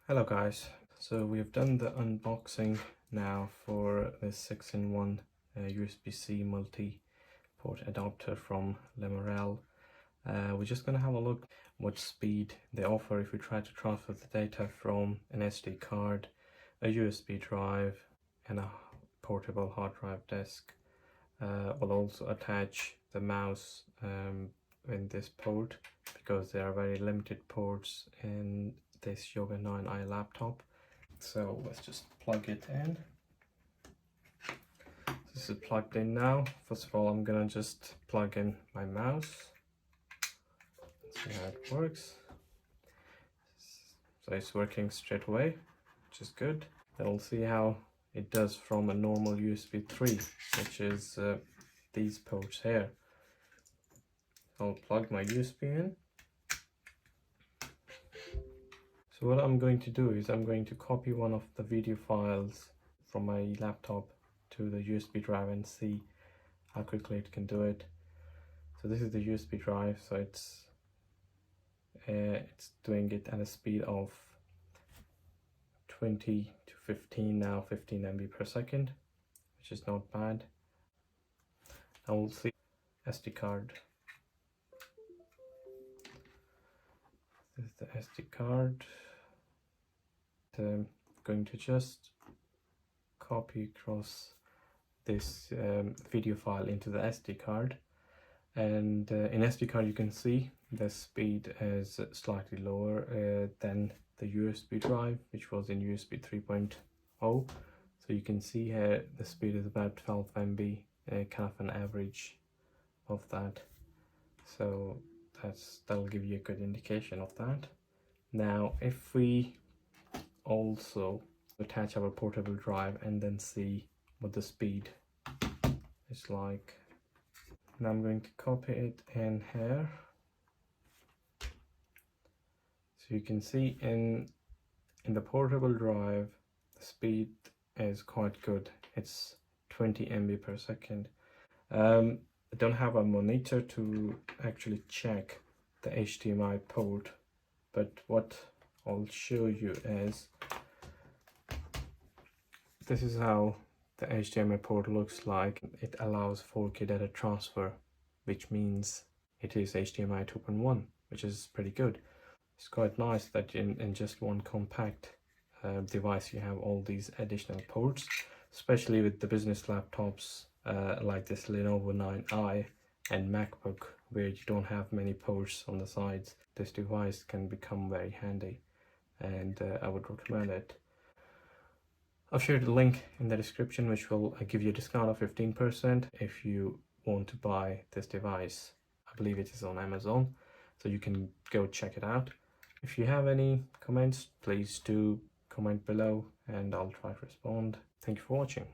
Hello guys, so we've done the unboxing now for this 6-in-1 USB-C multi-port adapter from Lemorele. We're just going to have a look what speed they offer if we try to transfer the data from an SD card, a USB drive and a portable hard drive disk. We'll also attach the mouse in this port because there are very limited ports in this Yoga 9i laptop. So let's just plug it in. This is plugged in now. First of all, I'm gonna just plug in my mouse. Let's see how it works. So it's working straight away, which is good. Then we'll see how it does from a normal USB 3, which is these ports here. I'll plug my USB in. So what I'm going to do is I'm going to copy one of the video files from my laptop to the USB drive and see how quickly it can do it. So this is the USB drive, so it's doing it at a speed of 20 to 15, now 15 MB per second, which is not bad. Now we'll see SD card. This is the SD card. I'm going to just copy across this video file into the SD card, and in SD card you can see the speed is slightly lower than the USB drive, which was in USB 3.0. So you can see here the speed is about 12 MB, kind of an average of that. So that'll give you a good indication of that. Now if we also attach our portable drive and then see what the speed is like. Now I'm going to copy it in here. So you can see in the portable drive the speed is quite good. It's 20 MB per second. I don't have a monitor to actually check the HDMI port, but what I'll show you is this is how the HDMI port looks like. It allows 4K data transfer, which means it is HDMI 2.1, which is pretty good. It's quite nice that in just one compact device you have all these additional ports, especially with the business laptops like this Lenovo 9i and MacBook, where you don't have many ports on the sides. This device can become very handy, and I would recommend it. I've shared a link in the description which will give you a discount of 15% if you want to buy this device. I believe it is on Amazon, so you can go check it out. If you have any comments, please do comment below and I'll try to respond. Thank you for watching.